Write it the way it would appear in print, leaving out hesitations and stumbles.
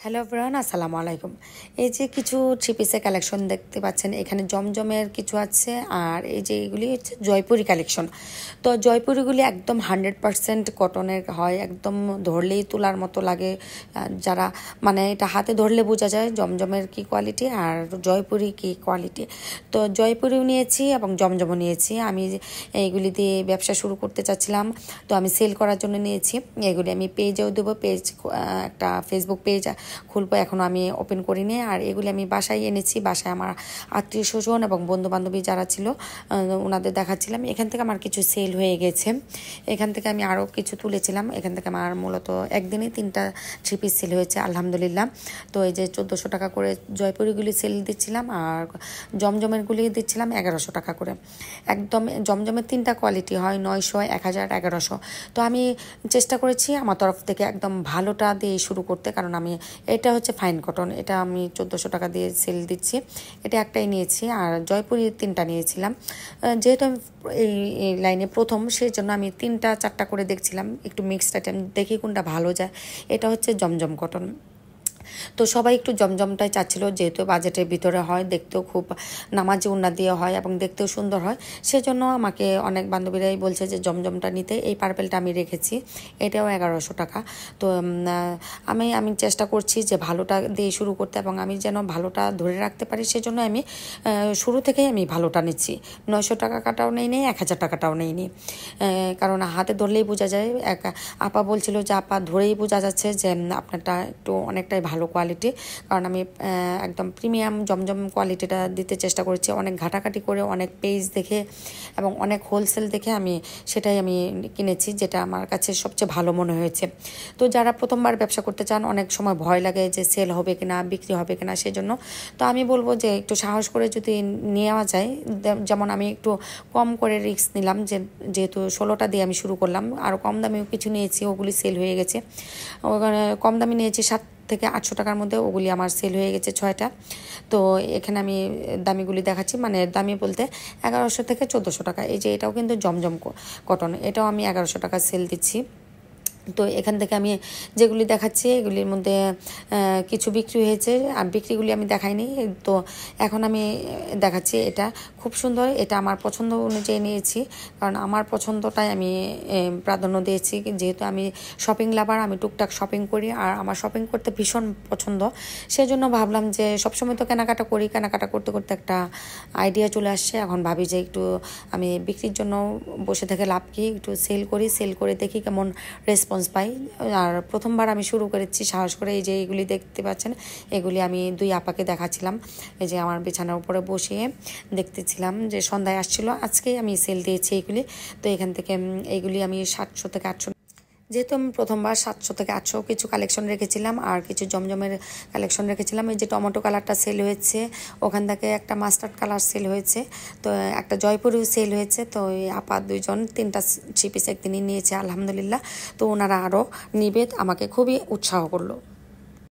Hello everyone, আসসালামু আলাইকুম। এই যে কিছু থ্রি পিসের কালেকশন দেখতে পাচ্ছেন, এখানে জমজমের কিছু আছে, আর এই যে এগুলি হচ্ছে জয়পুরি কালেকশন। তো জয়পুরিগুলি একদম 100% কটনের হয়, একদম ধরলেই তোলার মতো লাগে। যারা মানে এটা হাতে ধরলে বোঝা যায় জমজমের কি কোয়ালিটি আর জয়পুরি কি কোয়ালিটি। তো জয়পুরিও নিয়েছি এবং জমজমও নিয়েছি। আমি এইগুলি দিয়ে ব্যবসা শুরু করতে চাচ্ছিলাম, তো আমি সেল করার জন্য নিয়েছি। এগুলি আমি পেজেও দেবো, একটা ফেসবুক পেজ খুলবো, এখনও আমি ওপেন করিনি। আর এগুলি আমি বাসায় এনেছি, বাসায় আমার আত্মীয় স্বজন এবং বন্ধু বান্ধবী যারা ছিল ওনাদের দেখাচ্ছিলাম। এখান থেকে আমার কিছু সেল হয়ে গেছে, এখান থেকে আমি আরও কিছু তুলেছিলাম। এখান থেকে আমার মূলত একদিনে 3টা থ্রি পিস সেল হয়েছে আলহামদুলিল্লাহ। তো এই যে 1400 টাকা করে জয়পুরিগুলি সেল দিচ্ছিলাম, আর জমজমেরগুলি দিচ্ছিলাম 1100 টাকা করে। একদম জমজমের 3টা কোয়ালিটি হয়, 900, 1000, 1100। তো আমি চেষ্টা করেছি আমার তরফ থেকে একদম ভালোটা দিয়ে শুরু করতে, কারণ আমি এটা হচ্ছে ফাইন কটন, এটা আমি 1400 টাকা দিয়ে সেল দিচ্ছি। এটা একটাই নিয়েছি, আর জয়পুরি 3টা নিয়েছিলাম। যেহেতু আমি এই লাইনে প্রথম, সেই জন্য আমি 3টা 4টা করে দেখছিলাম, একটু মিক্সড আইটেম দেখি কোনটা ভালো যায়। এটা হচ্ছে জমজম কটন। তো সবাই একটু জমজমটাই চাচ্ছিল, যেহেতু বাজেটের ভিতরে হয়, দেখতেও খুব নামাজি উন্না দিয়ে হয় এবং দেখতেও সুন্দর হয়। সেজন্য আমাকে অনেক বান্ধবীরাই বলছে যে জমজমটা নিতে। এই পার্পেলটা আমি রেখেছি, এটাও 1100 টাকা। তো আমি চেষ্টা করছি যে ভালোটা দিয়ে শুরু করতে, এবং আমি যেন ভালোটা ধরে রাখতে পারি, সেজন্য আমি শুরু থেকেই আমি ভালোটা নিচ্ছি। 900 টাকাটাও নেই, 1000 টাকাটাও নেই, কারণ হাতে ধরলেই বোঝা যায়। এক আপা বলছিল যে আপা ধরেই বোঝা যাচ্ছে যে আপনারটা একটু অনেকটাই ভালো কোয়ালিটি, কারণ আমি একদম প্রিমিয়াম জমজম কোয়ালিটিটা দিতে চেষ্টা করেছি। অনেক ঘাটাঘাটি করে, অনেক পেজ দেখে এবং অনেক হোলসেল দেখে সেটাই আমি কিনেছি, যেটা আমার কাছে সবচেয়ে ভালো মনে হয়েছে। তো যারা প্রথমবার ব্যবসা করতে চান, অনেক সময় ভয় লাগে যে সেল হবে কিনা, বিক্রি হবে কিনা, সেজন্য তো আমি বলবো যে একটু সাহস করে যদি নেওয়া যায়। যেমন আমি একটু কম করে রিস্ক নিলাম, যেহেতু 16টা দিয়ে আমি শুরু করলাম। আরও কম দামেও কিছু নিয়েছি, ওগুলি সেল হয়ে গেছে। ওখানে কম দামে নিয়েছি 700 থেকে 800 টাকার মধ্যে, ওগুলি আমার সেল হয়ে গেছে 6টা। তো এখানে আমি দামিগুলি দেখাচ্ছি, মানে দামি বলতে 1100 থেকে 1400 টাকা। এই যে এটাও কিন্তু জমজম কটন, এটাও আমি 1100 টাকা সেল দিচ্ছি। তো এখান থেকে আমি যেগুলি দেখাচ্ছি এগুলির মধ্যে কিছু বিক্রি হয়েছে, আর বিক্রিগুলি আমি দেখাইনি। তো এখন আমি দেখাচ্ছি, এটা খুব সুন্দর, এটা আমার পছন্দ অনুযায়ী নিয়েছি, কারণ আমার পছন্দটাই আমি প্রাধান্য দিয়েছি। যেহেতু আমি শপিং লাভার, আমি টুকটাক শপিং করি, আর আমার শপিং করতে ভীষণ পছন্দ। সেজন্য ভাবলাম যে সবসময় তো কেনাকাটা করি, কেনাকাটা করতে করতে একটা আইডিয়া চলে আসছে। এখন ভাবি যে একটু আমি বিক্রির জন্য বসে থেকে লাভ কি, একটু সেল করি, সেল করে দেখি কেমন রেসপন্স পাই। আর প্রথমবার আমি শুরু করেছি সাহস করে। এই যে এগুলি দেখতে পাচ্ছেন, এগুলি আমি 2 আপাকে দেখাচ্ছিলাম। এই যে আমার বিছানার উপরে বসিয়ে দেখতেছিলাম, যে সন্ধ্যায় আসছিল, আজকেই আমি সেল দিয়েছি এগুলি। তো এখান থেকে এইগুলি আমি 700 থেকে 800, যেহেতু আমি প্রথমবার 700 থেকে 800 কিছু কালেকশন রেখেছিলাম, আর কিছু জমজমের কালেকশন রেখেছিলাম। এই যে টমেটো কালারটা সেল হয়েছে, ওখান থেকে একটা মাস্টার্ড কালার সেল হয়েছে, তো একটা জয়পুরিও সেল হয়েছে। তো এই আপা 2জন 3টা থ্রি পিস একদিনই নিয়েছে আলহামদুলিল্লাহ। তো ওনারা আরও নিবে, আমাকে খুবই উৎসাহ করলো।